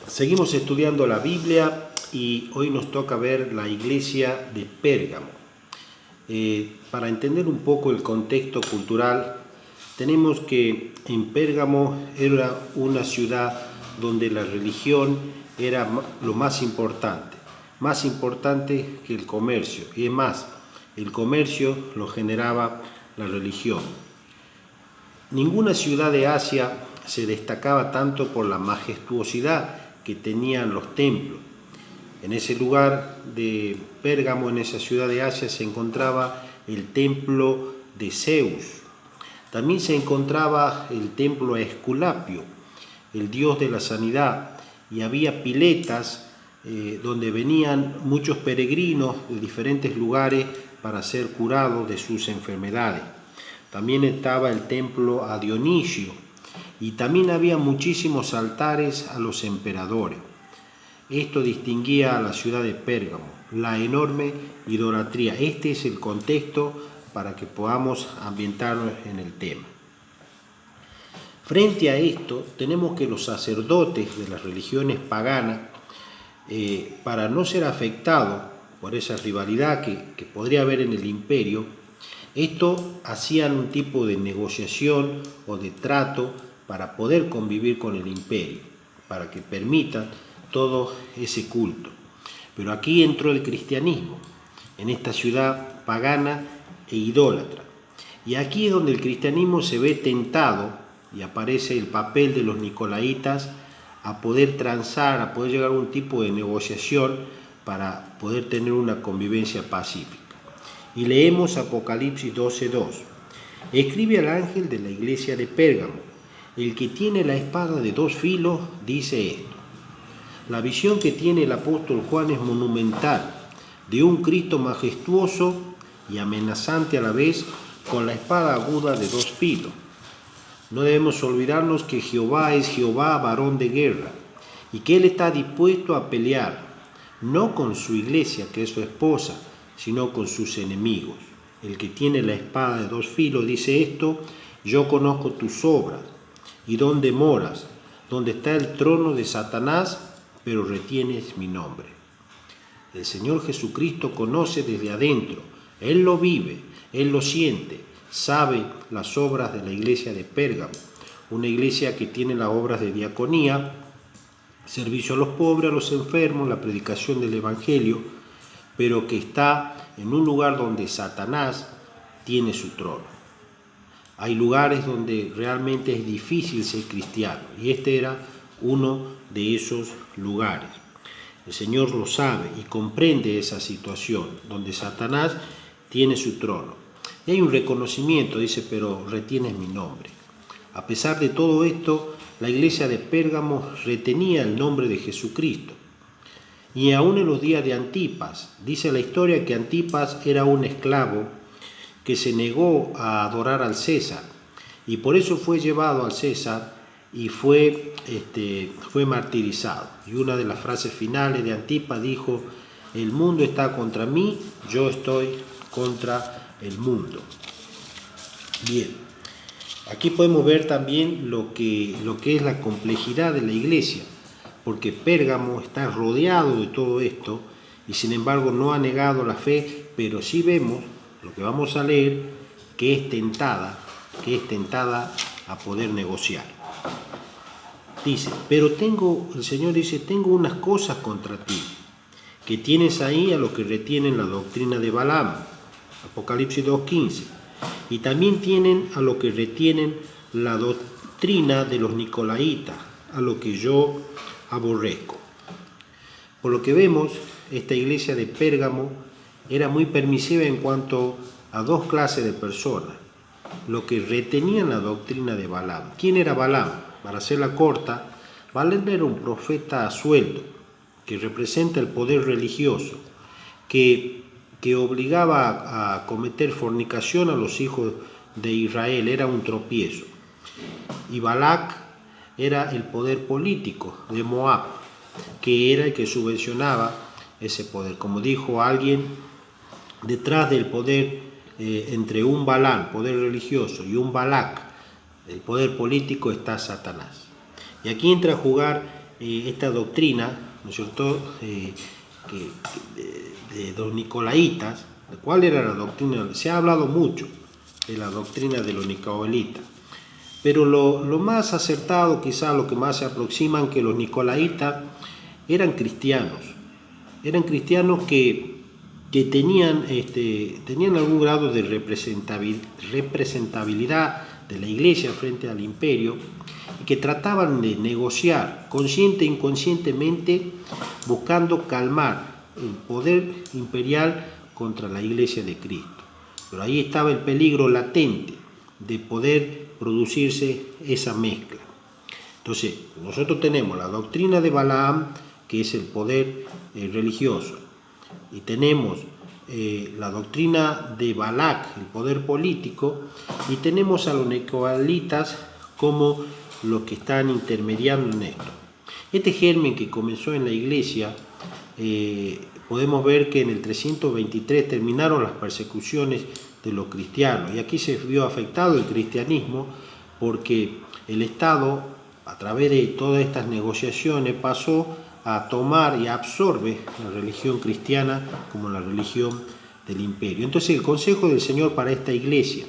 Seguimos estudiando la Biblia y hoy nos toca ver la iglesia de Pérgamo. Para entender un poco el contexto cultural, tenemos que en Pérgamo era una ciudad donde la religión era lo más importante que el comercio. Y es más, el comercio lo generaba la religión. Ninguna ciudad de Asia se destacaba tanto por la majestuosidad que tenían los templos. En ese lugar de Pérgamo, en esa ciudad de Asia, se encontraba el templo de Zeus. También se encontraba el templo a Esculapio, el dios de la sanidad, y había piletas donde venían muchos peregrinos de diferentes lugares para ser curados de sus enfermedades. También estaba el templo a Dionisio, y también había muchísimos altares a los emperadores. Esto distinguía a la ciudad de Pérgamo, la enorme idolatría. Este es el contexto para que podamos ambientarnos en el tema. Frente a esto, tenemos que los sacerdotes de las religiones paganas, para no ser afectados por esa rivalidad que podría haber en el imperio, esto hacían un tipo de negociación o de trato para poder convivir con el imperio, para que permitan todo ese culto. Pero aquí entró el cristianismo, en esta ciudad pagana e idólatra. Y aquí es donde el cristianismo se ve tentado y aparece el papel de los nicolaitas a poder transar, a poder llegar a un tipo de negociación para poder tener una convivencia pacífica. Y leemos Apocalipsis 12:2. Escribe al ángel de la iglesia de Pérgamo: el que tiene la espada de dos filos dice esto. La visión que tiene el apóstol Juan es monumental, de un Cristo majestuoso y amenazante a la vez, con la espada aguda de dos filos. No debemos olvidarnos que Jehová es Jehová, varón de guerra, y que Él está dispuesto a pelear, no con su iglesia, que es su esposa, sino con sus enemigos. El que tiene la espada de dos filos dice esto: yo conozco tus obras y dónde moras, donde está el trono de Satanás, pero retienes mi nombre. El Señor Jesucristo conoce desde adentro, Él lo vive, Él lo siente, sabe las obras de la iglesia de Pérgamo, una iglesia que tiene las obras de diaconía, servicio a los pobres, a los enfermos, la predicación del evangelio, pero que está en un lugar donde Satanás tiene su trono. Hay lugares donde realmente es difícil ser cristiano, y este era uno de esos lugares. El Señor lo sabe y comprende esa situación donde Satanás tiene su trono. Y hay un reconocimiento, dice, pero retienes mi nombre. A pesar de todo esto, la iglesia de Pérgamo retenía el nombre de Jesucristo. Y aún en los días de Antipas, dice la historia que Antipas era un esclavo que se negó a adorar al César, y por eso fue llevado al César y fue martirizado. Y una de las frases finales de Antipas dijo: el mundo está contra mí, yo estoy contra el mundo. Bien, aquí podemos ver también lo que es la complejidad de la iglesia, porque Pérgamo está rodeado de todo esto y sin embargo no ha negado la fe, pero sí vemos lo que vamos a leer, que es tentada a poder negociar. Dice, pero el Señor dice, tengo unas cosas contra ti, que tienes ahí a lo que retienen la doctrina de Balaam, Apocalipsis 2:15, y también tienen a lo que retienen la doctrina de los nicolaitas, a lo que yo aborrezco. Por lo que vemos, esta iglesia de Pérgamo era muy permisiva en cuanto a dos clases de personas: lo que retenían la doctrina de Balaam. ¿Quién era Balaam? Para hacerla corta, Balaam era un profeta a sueldo, que representa el poder religioso, que obligaba a cometer fornicación a los hijos de Israel, era un tropiezo. Y Balac era el poder político de Moab, que era el que subvencionaba ese poder. Como dijo alguien, detrás del poder, entre un Balaam, poder religioso, y un Balac, el poder político, está Satanás. Y aquí entra a jugar esta doctrina, ¿no es cierto?, de los nicolaitas. ¿Cuál era la doctrina? Se ha hablado mucho de la doctrina de los nicolaitas, pero lo más acertado, quizá lo que más se aproximan, que los nicolaitas eran cristianos que tenían algún grado de representabilidad de la iglesia frente al imperio, y que trataban de negociar consciente e inconscientemente, buscando calmar el poder imperial contra la iglesia de Cristo. Pero ahí estaba el peligro latente de poder producirse esa mezcla. Entonces, nosotros tenemos la doctrina de Balaam, que es el poder religioso, y tenemos la doctrina de Balac, el poder político, y tenemos a los nicolaitas como los que están intermediando en esto. Este germen que comenzó en la iglesia, podemos ver que en el 323 terminaron las persecuciones de los cristianos, y aquí se vio afectado el cristianismo, porque el Estado, a través de todas estas negociaciones, pasó a tomar y absorbe la religión cristiana como la religión del imperio. Entonces el consejo del Señor para esta iglesia,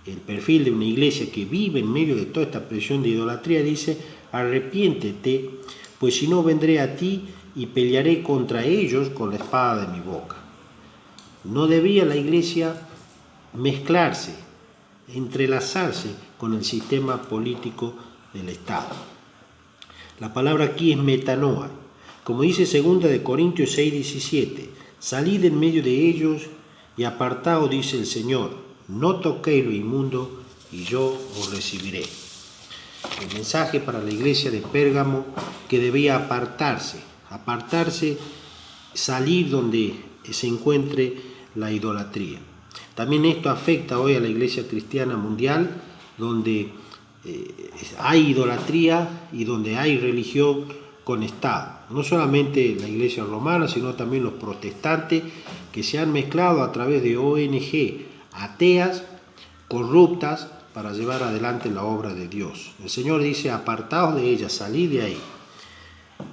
el perfil de una iglesia que vive en medio de toda esta presión de idolatría, dice: arrepiéntete, pues si no vendré a ti y pelearé contra ellos con la espada de mi boca. No debía la iglesia mezclarse, entrelazarse con el sistema político del Estado. La palabra aquí es metanoa. Como dice 2 Corintios 6:17, salid en medio de ellos y apartaos, dice el Señor, no toquéis lo inmundo y yo os recibiré. El mensaje para la iglesia de Pérgamo, que debía apartarse, salir donde se encuentre la idolatría. También esto afecta hoy a la iglesia cristiana mundial, donde hay idolatría y donde hay religión con Estado. No solamente la iglesia romana, sino también los protestantes, que se han mezclado a través de ONG ateas, corruptas, para llevar adelante la obra de Dios. El Señor dice: apartaos de ellas, salid de ahí.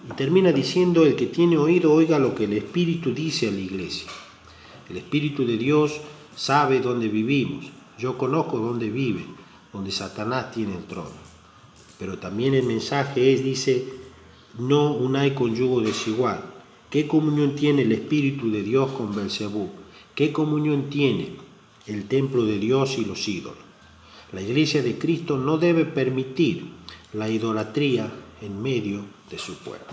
Y termina diciendo: el que tiene oído, oiga lo que el Espíritu dice a la iglesia. El Espíritu de Dios sabe dónde vivimos. Yo conozco dónde vive, donde Satanás tiene el trono. Pero también el mensaje dice: no unáis con yugo desigual. ¿Qué comunión tiene el Espíritu de Dios con Belzebú? ¿Qué comunión tiene el templo de Dios y los ídolos? La iglesia de Cristo no debe permitir la idolatría en medio de su pueblo.